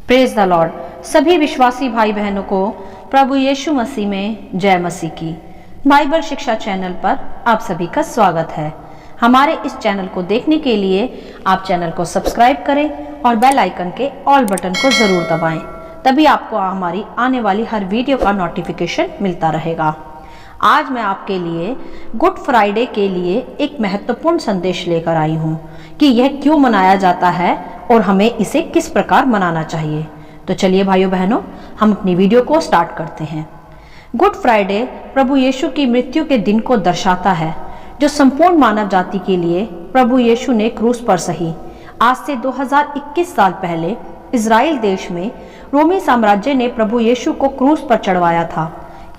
Praise the Lord. सभी विश्वासी भाई बहनों को प्रभु यीशु मसीह में जय मसीह की। बाइबल शिक्षा चैनल पर आप सभी का स्वागत है। हमारे इस चैनल को देखने के लिए आप चैनल को सब्सक्राइब करें और बेल आइकन के ऑल बटन को जरूर दबाएं, तभी आपको हमारी आने वाली हर वीडियो का नोटिफिकेशन मिलता रहेगा। आज मैं आपके लिए गुड फ्राइडे के लिए एक महत्वपूर्ण संदेश लेकर आई हूँ कि यह क्यों मनाया जाता है और हमें इसे किस प्रकार मनाना चाहिए। तो चलिए भाइयों बहनों, हम अपनी वीडियो को स्टार्ट करते हैं। गुड फ्राइडे प्रभु यीशु की मृत्यु के दिन को दर्शाता है, जो संपूर्ण मानव जाति के लिए प्रभु यीशु ने क्रूस पर सही। आज से 2021 साल पहले इजराइल देश में रोमी साम्राज्य ने प्रभु यीशु को क्रूस पर चढ़वाया था,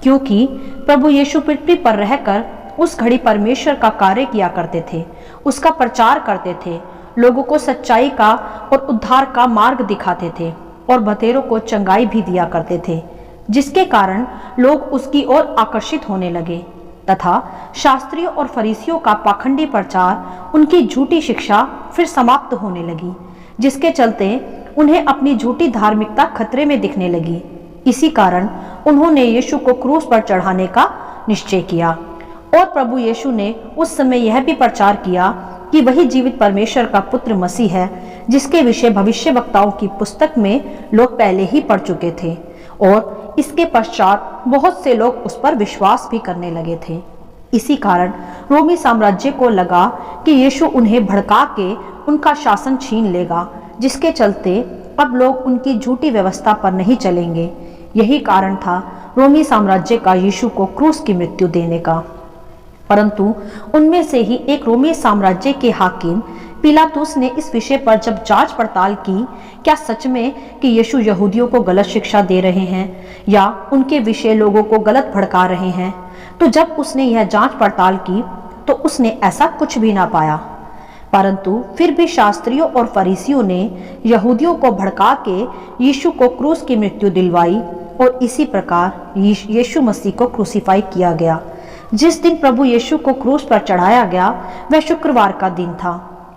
क्योंकि प्रभु यीशु पृथ्वी पर रहकर उस घड़ी परमेश्वर का कार्य किया करते थे, उसका प्रचार करते थे, लोगों को सच्चाई का और उद्धार का मार्ग दिखाते थे और बतेरों को चंगाई भी दिया करते थे, जिसके कारण लोग उसकी ओर आकर्षित होने लगे तथा शास्त्रियों और फरीसियों का पाखंडी प्रचार, उनकी झूठी शिक्षा फिर समाप्त होने लगी, जिसके चलते उन्हें अपनी झूठी धार्मिकता खतरे में दिखने लगी। इसी कारण उन्होंने यीशु को क्रूस पर चढ़ाने का निश्चय किया और प्रभु यीशु ने उस समय यह भी प्रचार किया कि वही जीवित परमेश्वर का पुत्र मसीह है, जिसके विषय भविष्यवक्ताओं की पुस्तक में लोग पहले ही पढ़ चुके थे और इसके पश्चात बहुत से लोग उस पर विश्वास भी करने लगे थे। इसी कारण रोमी साम्राज्य को लगा कि यीशु उन्हें भड़का के उनका शासन छीन लेगा, जिसके चलते अब लोग उनकी झूठी व्यवस्था पर नहीं चलेंगे। यही कारण था रोमी साम्राज्य का यीशु को क्रूस की मृत्यु देने का। परंतु उनमें से ही एक रोमी साम्राज्य के हाकिम पिलातुस ने इस विषय पर जब जांच पड़ताल की, क्या सच में कि यीशु यहूदियों को गलत शिक्षा दे रहे हैं या उनके विषय लोगों को गलत भड़का रहे हैं, तो जब उसने यह जांच पड़ताल की तो उसने ऐसा कुछ भी ना पाया। परंतु फिर भी शास्त्रियों और फरीसियों ने यहूदियों को भड़का के यीशु को क्रूस की मृत्यु दिलवाई और इसी प्रकार यीशु मसीह को क्रूसीफाई किया गया। जिस दिन प्रभु यीशु को क्रूस पर चढ़ाया गया वह शुक्रवार का दिन था।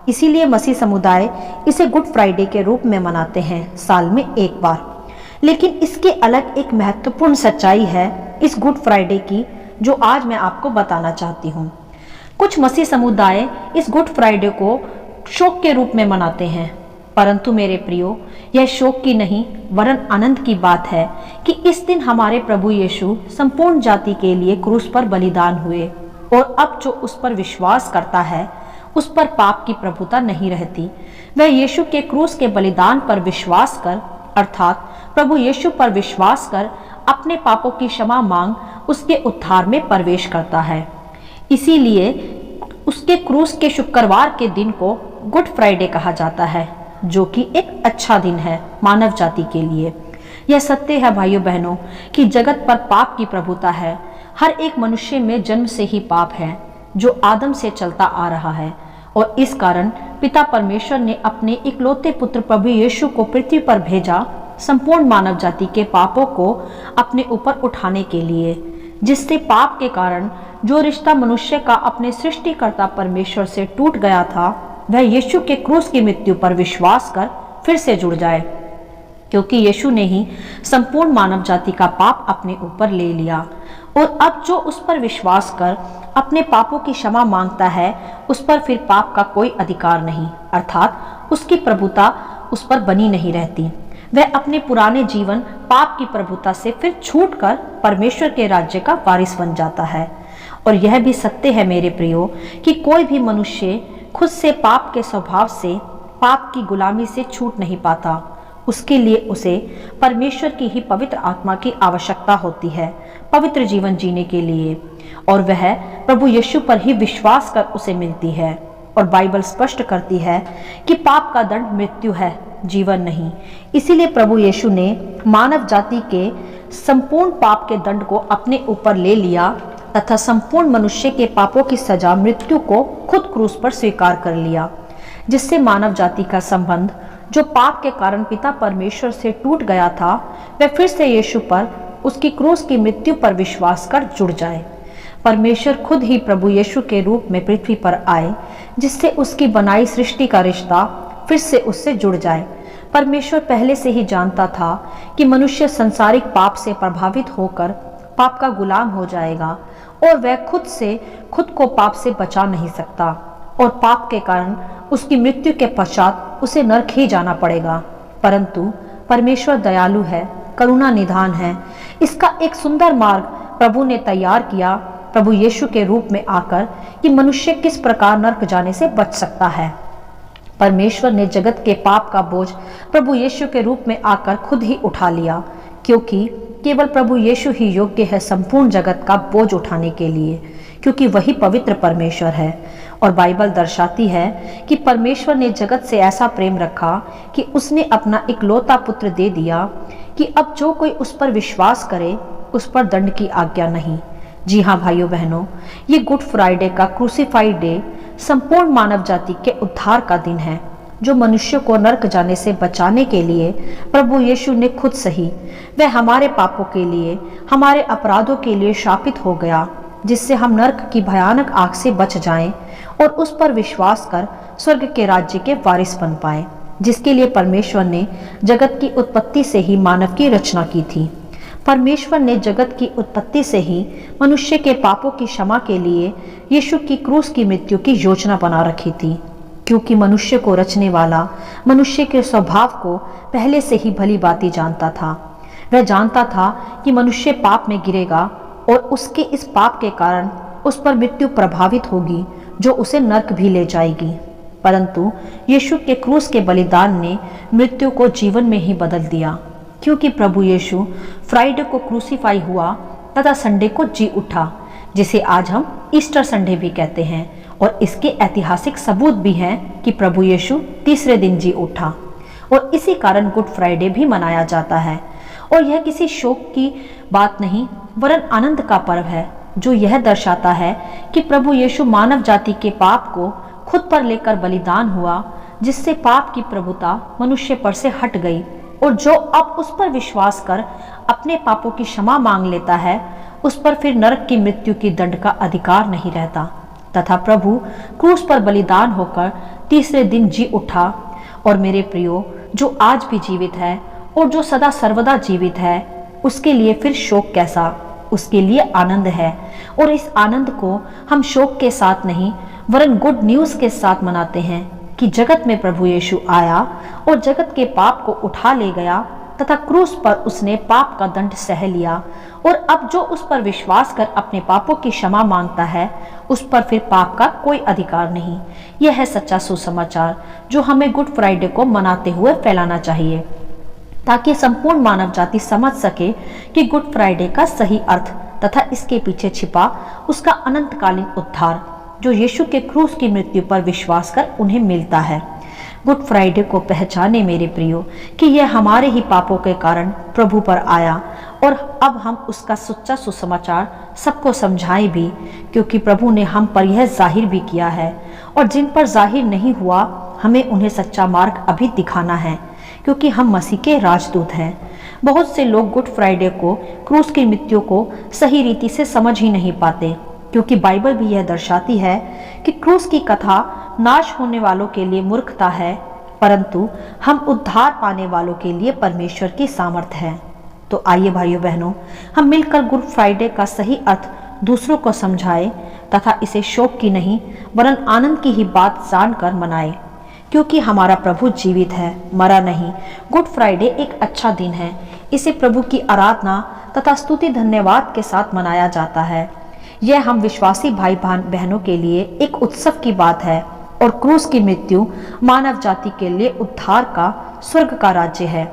इसीलिए मसीह समुदाय इसे गुड फ्राइडे के रूप में मनाते हैं, साल में एक बार। लेकिन इसके अलग एक महत्वपूर्ण सच्चाई है इस गुड फ्राइडे की, जो आज मैं आपको बताना चाहती हूँ। कुछ मसीह समुदाय इस गुड फ्राइडे को शोक के रूप में मनाते हैं, परंतु मेरे प्रियो, यह शोक की नहीं वरन आनंद की बात है कि इस दिन हमारे प्रभु यीशु संपूर्ण जाति के लिए क्रूस पर बलिदान हुए और अब जो उस पर विश्वास करता है उस पर पाप की प्रभुता नहीं रहती। वह यीशु के क्रूस के बलिदान पर विश्वास कर, अर्थात प्रभु यीशु पर विश्वास कर अपने पापों की क्षमा मांग उसके उद्धार में प्रवेश करता है। इसीलिए उसके क्रूस के शुक्रवार के दिन को गुड फ्राइडे कहा जाता है, जो कि एक अच्छा दिन है मानव जाति के लिए। यह सत्य है भाइयों बहनों कि जगत पर पाप की प्रभुता है। हर एक मनुष्य में जन्म से ही पाप है, जो आदम से चलता आ रहा है, और इस कारण पिता परमेश्वर ने अपने इकलौते पुत्र प्रभु यीशु को पृथ्वी पर भेजा संपूर्ण मानव जाति के पापों को अपने ऊपर उठाने के लिए, जिससे पाप के कारण जो रिश्ता मनुष्य का अपने सृष्टिकर्ता परमेश्वर से टूट गया था, वह यीशु के क्रूस की मृत्यु पर विश्वास कर फिर से जुड़ जाए, क्योंकि यीशु ने ही संपूर्ण मानव जाति का पाप अपने ऊपर ले लिया। और अब जो उस पर विश्वास कर अपने पापों की क्षमा मांगता है, उस पर फिर पाप का कोई अधिकार नहीं, अर्थात उसकी प्रभुता उस पर बनी नहीं रहती। वह अपने पुराने जीवन पाप की प्रभुता से फिर छूटकर परमेश्वर के राज्य का वारिस बन जाता है। और यह भी सत्य है मेरे प्रियो कि कोई भी मनुष्य खुद से पाप के स्वभाव से, पाप की गुलामी से छूट नहीं पाता। उसके लिए उसे परमेश्वर की ही पवित्र आत्मा की आवश्यकता होती है पवित्र जीवन जीने के लिए, और वह प्रभु यीशु पर ही विश्वास कर उसे मिलती है। और बाइबल स्पष्ट करती है कि पाप का दंड मृत्यु है, जीवन नहीं। इसीलिए प्रभु यीशु ने मानव जाति के संपूर्ण पाप के दंड को अपने ऊपर ले लिया तथा संपूर्ण मनुष्य के पापों की सजा मृत्यु को खुद क्रूस पर स्वीकार कर लिया, जिससे मानव जाति का संबंध जो पाप के कारण पिता परमेश्वर से टूट गया था, वह फिर से यीशु पर उसकी क्रूस की मृत्यु पर विश्वास कर जुड़ जाए। परमेश्वर खुद ही प्रभु यीशु के रूप में पृथ्वी पर आए, जिससे उसकी बनाई सृष्टि का रिश्ता फिर से उससे जुड़ जाए। परमेश्वर पहले से ही जानता था कि मनुष्य संसारिक पाप से प्रभावित होकर पाप का गुलाम हो जाएगा और वह खुद को पाप से बचा नहीं सकता और पाप के कारण उसकी मृत्यु के पश्चात उसे नरक ही जाना पड़ेगा। परंतु परमेश्वर दयालु है, करुणा निधान है। इसका एक सुंदर मार्ग प्रभु ने तैयार किया, प्रभु यीशु के रूप में आकर, कि मनुष्य किस प्रकार नरक जाने से बच सकता है। परमेश्वर ने जगत के पाप का बोझ प्रभु यीशु के रूप में आकर खुद ही उठा लिया, क्योंकि केवल प्रभु यीशु ही योग्य है संपूर्ण जगत का बोझ उठाने के लिए, क्योंकि वही पवित्र परमेश्वर है। और बाइबल दर्शाती है कि परमेश्वर ने जगत से ऐसा प्रेम रखा कि उसने अपना इकलौता पुत्र दे दिया, कि अब जो कोई उस पर विश्वास करे उस पर दंड की आज्ञा नहीं। जी हाँ भाइयों बहनों, ये गुड फ्राइडे का क्रूसीफाइड डे संपूर्ण मानव जाति के उद्धार का दिन है, जो मनुष्य को नरक जाने से बचाने के लिए प्रभु यीशु ने खुद सही, वह हमारे पापों के लिए, हमारे अपराधों के लिए शापित हो गया, जिससे हम नरक की भयानक आग से बच जाएं और उस पर विश्वास कर स्वर्ग के राज्य के वारिस बन पाए, जिसके लिए परमेश्वर ने जगत की उत्पत्ति से ही मानव की रचना की थी। परमेश्वर ने जगत की उत्पत्ति से ही मनुष्य के पापों की क्षमा के लिए यीशु की क्रूस की मृत्यु की योजना बना रखी थी, क्योंकि मनुष्य को रचने वाला मनुष्य के स्वभाव को पहले से ही भली भांति जानता था। वह जानता था कि मनुष्य पाप में गिरेगा और उसके इस पाप के कारण उस पर मृत्यु प्रभावित होगी, जो उसे नरक भी ले जाएगी। परंतु यीशु के क्रूस के बलिदान ने मृत्यु को जीवन में ही बदल दिया, क्योंकि प्रभु यीशु फ्राइडे को क्रूसीफाई हुआ तथा संडे को जी उठा, जिसे आज हम ईस्टर संडे भी कहते हैं। और इसके ऐतिहासिक सबूत भी हैं कि प्रभु यीशु तीसरे दिन जी उठा, और इसी कारण गुड फ्राइडे भी मनाया जाता है। और यह किसी शोक की बात नहीं, वरन आनंद का पर्व है, जो यह दर्शाता है कि प्रभु यीशु मानव जाति के पाप को खुद पर लेकर बलिदान हुआ, जिससे पाप की प्रभुता मनुष्य पर से हट गई, और जो अब उस पर विश्वास कर अपने पापों की क्षमा मांग लेता है, उस पर फिर नरक की मृत्यु की दंड का अधिकार नहीं रहता। तथा प्रभु क्रूस पर बलिदान होकर तीसरे दिन जी उठा। और मेरे प्रियो, जो आज भी जीवित है और जो सदा सर्वदा जीवित है, उसके लिए फिर शोक कैसा, उसके लिए आनंद है। और इस आनंद को हम शोक के साथ नहीं, वरन गुड न्यूज के साथ मनाते हैं कि जगत में प्रभु यीशु आया और जगत के पाप को उठा ले गया, तथा क्रूस पर उसने पाप का दंड सह लिया। और अब जो उस पर विश्वास कर अपने पापों की क्षमा मांगता है, उस पर फिर पाप का कोई अधिकार नहीं। यह है सच्चा सुसमाचार, जो हमें गुड फ्राइडे को मनाते हुए फैलाना चाहिए, ताकि संपूर्ण मानव जाति समझ सके कि गुड फ्राइडे का सही अर्थ तथा इसके पीछे छिपा उसका अनंतकालीन उद्धार, जो यीशु के क्रूस की मृत्यु पर विश्वास कर उन्हें मिलता है। गुड फ्राइडे को पहचाने मेरे प्रियो कि यह हमारे ही पापों के कारण प्रभु पर आया, और अब हम उसका सच्चा सुसमाचार सबको समझाएं भी, क्योंकि प्रभु ने हम पर यह जाहिर भी किया है। और जिन पर जाहिर नहीं हुआ, हमें उन्हें सच्चा मार्ग अभी दिखाना है, क्योंकि हम मसीह के राजदूत हैं। बहुत से लोग गुड फ्राइडे को, क्रूस की मृत्यु को सही रीति से समझ ही नहीं पाते, क्योंकि बाइबल भी यह दर्शाती है कि क्रूस की कथा नाश होने वालों के लिए मूर्खता है, परंतु हम उद्धार पाने वालों के लिए परमेश्वर की सामर्थ है। तो आइए भाइयों बहनों, हम मिलकर गुड फ्राइडे का सही अर्थ दूसरों को समझाएं, तथा इसे शोक की नहीं वरन आनंद की ही बात जानकर मनाएं, क्योंकि हमारा प्रभु जीवित है, मरा नहीं। गुड फ्राइडे एक अच्छा दिन है। इसे प्रभु की आराधना तथा स्तुति धन्यवाद के साथ मनाया जाता है। यह हम विश्वासी भाई बहनों के लिए एक उत्सव की बात है, और क्रूस की मृत्यु मानव जाति के लिए उद्धार का, स्वर्ग का राज्य है।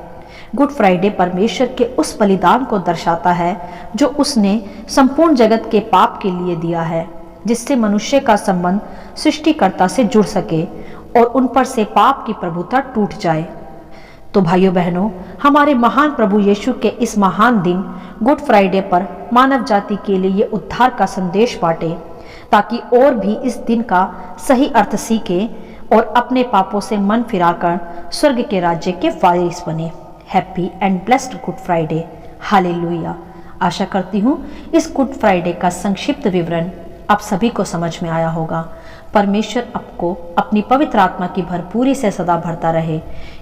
गुड फ्राइडे परमेश्वर के उस बलिदान को दर्शाता है जो उसने संपूर्ण जगत के पाप के लिए दिया है, जिससे मनुष्य का संबंध सृष्टिकर्ता से जुड़ सके और उन पर से पाप की प्रभुता टूट जाए। तो भाइयों बहनों, हमारे महान प्रभु यीशु के इस महान दिन गुड फ्राइडे पर मानव जाति के लिए ये उद्धार का संदेश बांटे, ताकि और भी इस दिन का सही अर्थ सीखे और अपने पापों से मन फिराकर स्वर्ग के राज्य के वारिस बने। Happy and blessed good Friday. Hallelujah. आशा करती हूँ इस गुड फ्राइडे का संक्षिप्त विवरण आप सभी को समझ में आया होगा। परमेश्वर आपको अपनी पवित्र आत्मा की भरपूरी से सदा भरता रहे।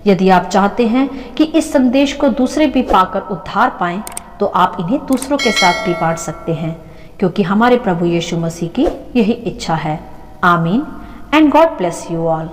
यदि आप चाहते हैं कि इस संदेश को दूसरे भी पाकर उद्धार पाएं, तो आप इन्हें दूसरों के साथ भी बांट सकते हैं, क्योंकि हमारे प्रभु यीशु मसीह की यही इच्छा है। आमीन and God bless you all.